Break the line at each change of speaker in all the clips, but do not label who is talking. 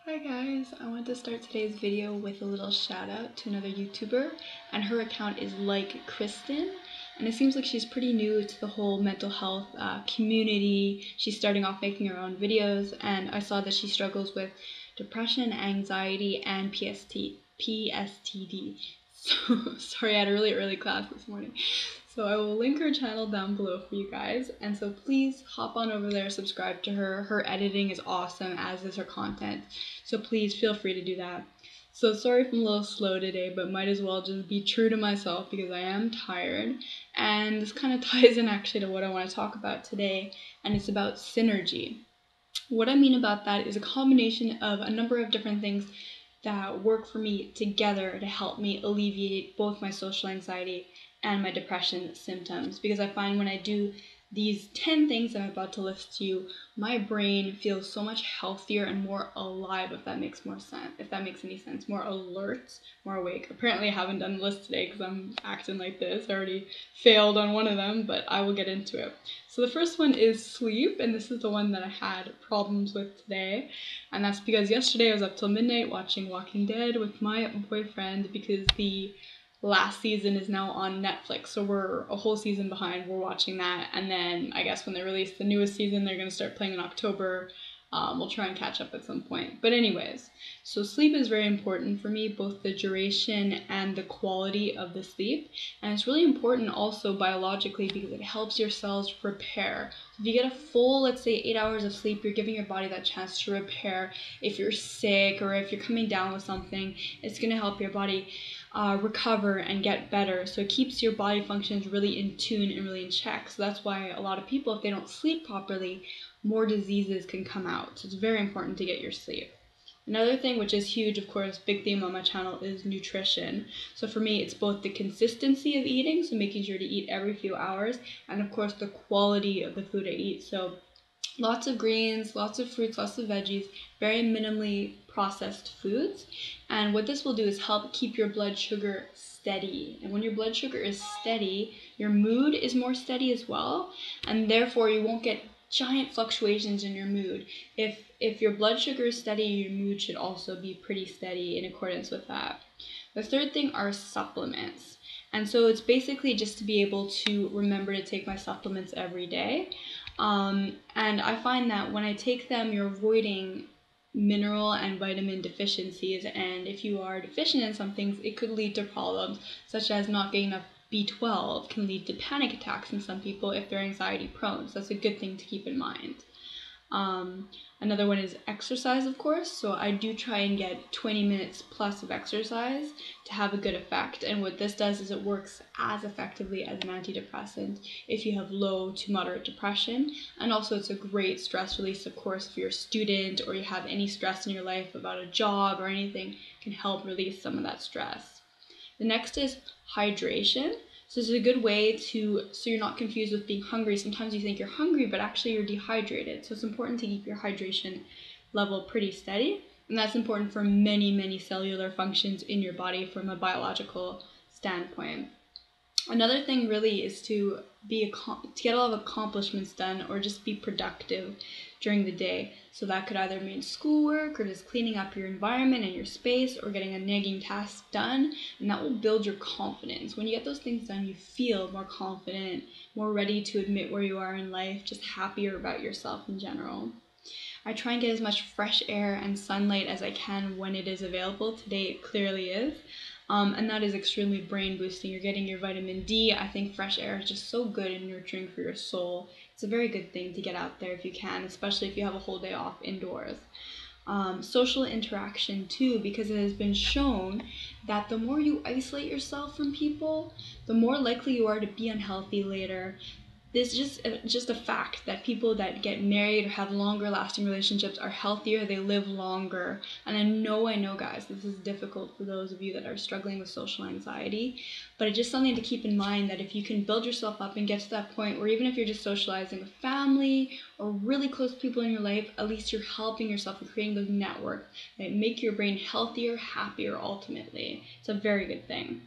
Hi guys, I want to start today's video with a little shout out to another YouTuber, and her account is LikeKristen, and it seems like she's pretty new to the whole mental health community. She's starting off making her own videos, and I saw that she struggles with depression, anxiety, and P.S.D. So sorry, I had a really early class this morning. So I will link her channel down below for you guys, and so please hop on over there, subscribe to her. Her editing is awesome, as is her content, so please feel free to do that. So sorry if I'm a little slow today, but might as well just be true to myself because I am tired, and this kind of ties in actually to what I want to talk about today, and it's about synergy. What I mean about that is a combination of a number of different things that work for me together to help me alleviate both my social anxiety and my depression symptoms, because I find when I do these 10 things I'm about to list to you, my brain feels so much healthier and more alive, if that makes more sense, if that makes any sense, more alert, more awake. Apparently I haven't done the list today because I'm acting like this. I already failed on one of them, but I will get into it. So the first one is sleep, and this is the one that I had problems with today, and that's because yesterday I was up till midnight watching Walking Dead with my boyfriend because the last season is now on Netflix, so we're a whole season behind. We're watching that, and then I guess when they release the newest season, they're going to start playing in October. We'll try and catch up at some point. But anyways, so sleep is very important for me, both the duration and the quality of the sleep. And it's really important also biologically because it helps your cells repair. If you get a full, let's say 8 hours of sleep, you're giving your body that chance to repair. If you're sick or if you're coming down with something, it's going to help your body recover and get better. So it keeps your body functions really in tune and really in check. So that's why a lot of people, if they don't sleep properly, more diseases can come out. So it's very important to get your sleep. Another thing which is huge, of course, big theme on my channel, is nutrition. So for me, it's both the consistency of eating, so making sure to eat every few hours, and of course the quality of the food I eat. So lots of greens, lots of fruits, lots of veggies, very minimally processed foods. And what this will do is help keep your blood sugar steady. And when your blood sugar is steady, your mood is more steady as well, and therefore you won't get giant fluctuations in your mood. If your blood sugar is steady, your mood should also be pretty steady in accordance with that. The third thing are supplements. And so it's basically just to be able to remember to take my supplements every day. And I find that when I take them, you're avoiding mineral and vitamin deficiencies, and if you are deficient in some things, it could lead to problems such as not getting enough B12 can lead to panic attacks in some people if they're anxiety prone. So that's a good thing to keep in mind. Another one is exercise, of course. So I do try and get 20 minutes plus of exercise to have a good effect. And what this does is it works as effectively as an antidepressant if you have low to moderate depression. And also it's a great stress release, of course, if you're a student or you have any stress in your life about a job or anything, it can help release some of that stress. The next is hydration. So this is a good way so you're not confused with being hungry. Sometimes you think you're hungry, but actually you're dehydrated. So it's important to keep your hydration level pretty steady. And that's important for many, many cellular functions in your body from a biological standpoint. Another thing really is to get a lot of accomplishments done or just be productive during the day. So that could either mean schoolwork or just cleaning up your environment and your space or getting a nagging task done, and that will build your confidence. When you get those things done, you feel more confident, more ready to admit where you are in life, just happier about yourself in general. I try and get as much fresh air and sunlight as I can when it is available. Today it clearly is. And that is extremely brain boosting. You're getting your vitamin D. I think fresh air is just so good and nurturing for your soul. It's a very good thing to get out there if you can, especially if you have a whole day off indoors. Social interaction too, because it has been shown that the more you isolate yourself from people, the more likely you are to be unhealthy later. This is just a fact that people that get married or have longer lasting relationships are healthier, they live longer. And I know guys, this is difficult for those of you that are struggling with social anxiety, but it's just something to keep in mind, that if you can build yourself up and get to that point where even if you're just socializing with family or really close people in your life, at least you're helping yourself and creating those networks that make your brain healthier, happier ultimately. It's a very good thing.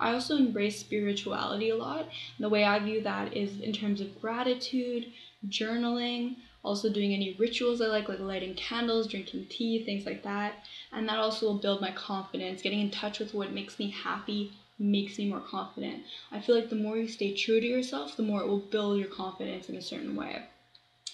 I also embrace spirituality a lot. The way I view that is in terms of gratitude, journaling, Also doing any rituals I like lighting candles, drinking tea, things like that. And that also will build my confidence. Getting in touch with what makes me happy makes me more confident. I feel like the more you stay true to yourself, the more it will build your confidence in a certain way.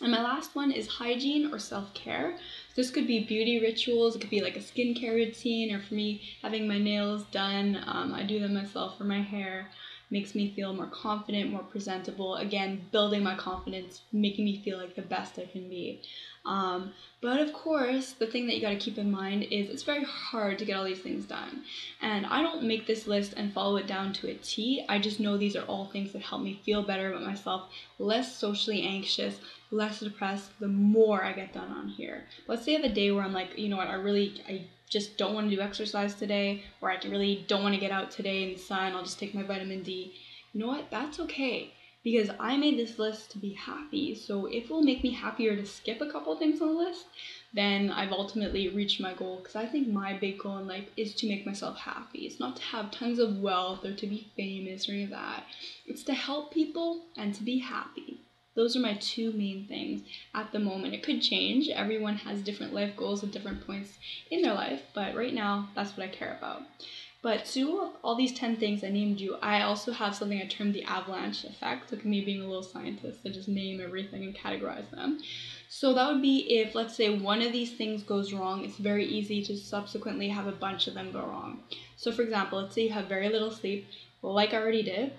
And my last one is hygiene or self-care. This could be beauty rituals, it could be like a skincare routine, or for me, having my nails done. I do them myself, for my hair. Makes me feel more confident, more presentable. Again, building my confidence, making me feel like the best I can be. But of course, the thing that you got to keep in mind is it's very hard to get all these things done. And I don't make this list and follow it down to a T. I just know these are all things that help me feel better about myself, less socially anxious, less depressed, the more I get done on here. Let's say I have a day where I'm like, you know what, I just don't want to do exercise today, or I really don't want to get out today in the sun, I'll just take my vitamin D. You know what, that's okay. Because I made this list to be happy, so if it will make me happier to skip a couple things on the list, then I've ultimately reached my goal. Because I think my big goal in life is to make myself happy. It's not to have tons of wealth or to be famous or any of that. It's to help people and to be happy. Those are my two main things at the moment. It could change. Everyone has different life goals at different points in their life, but right now, that's what I care about. But to all these 10 things I named you, I also have something I termed the Avalanche Effect. Look at me being a little scientist. I just name everything and categorize them. So that would be if, let's say, one of these things goes wrong, it's very easy to subsequently have a bunch of them go wrong. So for example, let's say you have very little sleep, like I already did.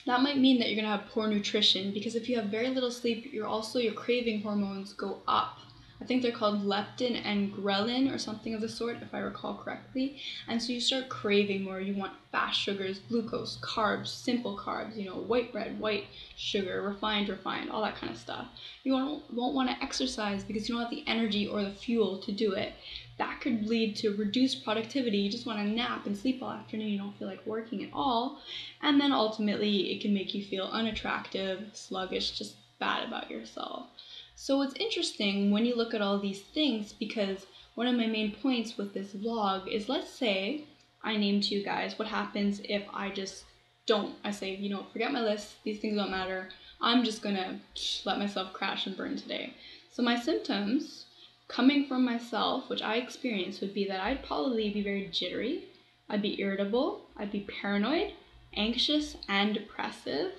That might mean that you're gonna have poor nutrition, because if you have very little sleep, your craving hormones go up. I think they're called leptin and ghrelin or something of the sort, if I recall correctly. And so you start craving more. You want fast sugars, glucose, carbs, simple carbs, white bread, white sugar, refined, all that kind of stuff. You won't want to exercise because you don't have the energy or the fuel to do it. That could lead to reduced productivity. You just want to nap and sleep all afternoon. You don't feel like working at all. And then ultimately, it can make you feel unattractive, sluggish, just bad about yourself. So it's interesting when you look at all these things, because one of my main points with this vlog is, let's say I name to you guys what happens if I just don't. I say, forget my list, these things don't matter. I'm just gonna let myself crash and burn today. So my symptoms coming from myself, which I experienced, would be that I'd probably be very jittery, I'd be irritable, I'd be paranoid, anxious and depressive,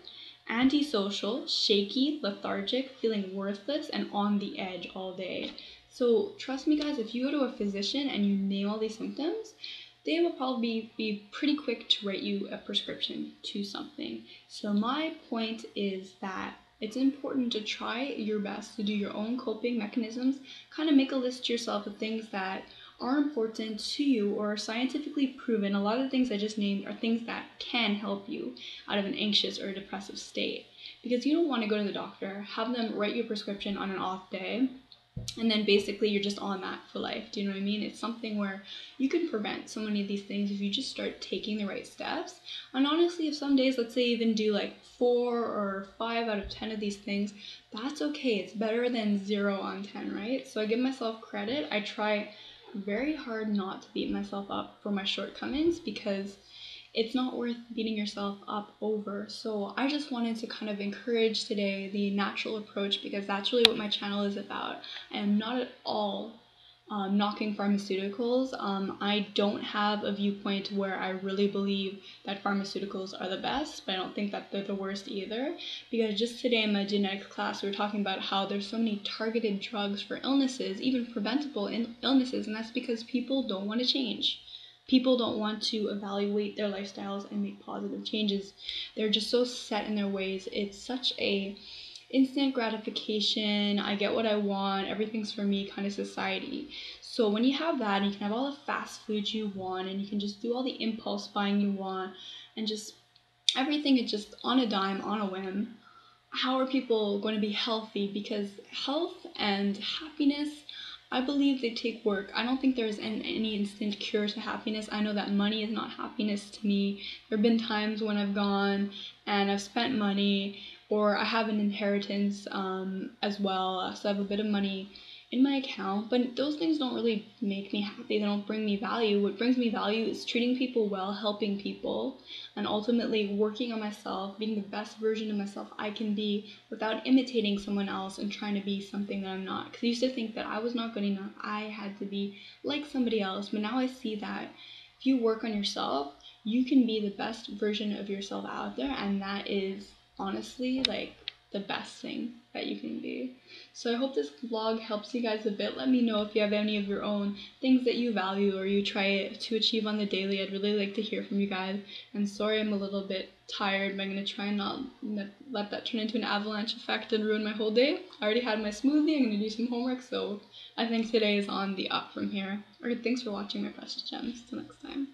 antisocial, shaky, lethargic, feeling worthless, and on the edge all day. So trust me guys, if you go to a physician and you name all these symptoms, they will probably be pretty quick to write you a prescription to something. So my point is that it's important to try your best to do your own coping mechanisms, kind of make a list to yourself of things that are important to you or are scientifically proven. A lot of the things I just named are things that can help you out of an anxious or depressive state. Because you don't want to go to the doctor, have them write you a prescription on an off day, and then basically you're just on that for life. Do you know what I mean? It's something where you can prevent so many of these things if you just start taking the right steps. And honestly, if some days, let's say you even do like 4 or 5 out of 10 of these things, that's okay. It's better than 0 on 10, right? So I give myself credit. I try very hard not to beat myself up for my shortcomings, because it's not worth beating yourself up over. So I just wanted to kind of encourage today the natural approach, because that's really what my channel is about. I am not at all knocking pharmaceuticals. I don't have a viewpoint where I really believe that pharmaceuticals are the best, but I don't think that they're the worst either. Because just today in my genetics class, we were talking about how there's so many targeted drugs for illnesses, even preventable illnesses, and that's because people don't want to change. People don't want to evaluate their lifestyles and make positive changes. They're just so set in their ways. It's such a instant gratification, I get what I want, everything's for me kind of society. So when you have that, and you can have all the fast food you want, and you can just do all the impulse buying you want, and just everything is just on a dime, on a whim, how are people going to be healthy? Because health and happiness, I believe they take work. I don't think there's any instant cure to happiness. I know that money is not happiness to me. There have been times when I've gone and I've spent money, or I have an inheritance as well, so I have a bit of money in my account, but those things don't really make me happy. They don't bring me value. What brings me value is treating people well, helping people, and ultimately working on myself, being the best version of myself I can be without imitating someone else and trying to be something that I'm not. Because I used to think that I was not good enough. I had to be like somebody else. But now I see that if you work on yourself, you can be the best version of yourself out there, and that is honestly like the best thing that you can be. So I hope this vlog helps you guys a bit. Let me know if you have any of your own things that you value or you try to achieve on the daily. I'd really like to hear from you guys. And sorry I'm a little bit tired, but I'm going to try and not let that turn into an avalanche effect and ruin my whole day. I already had my smoothie. I'm going to do some homework, so I think today is on the up from here. Alright, thanks for watching my precious gems. Till next time.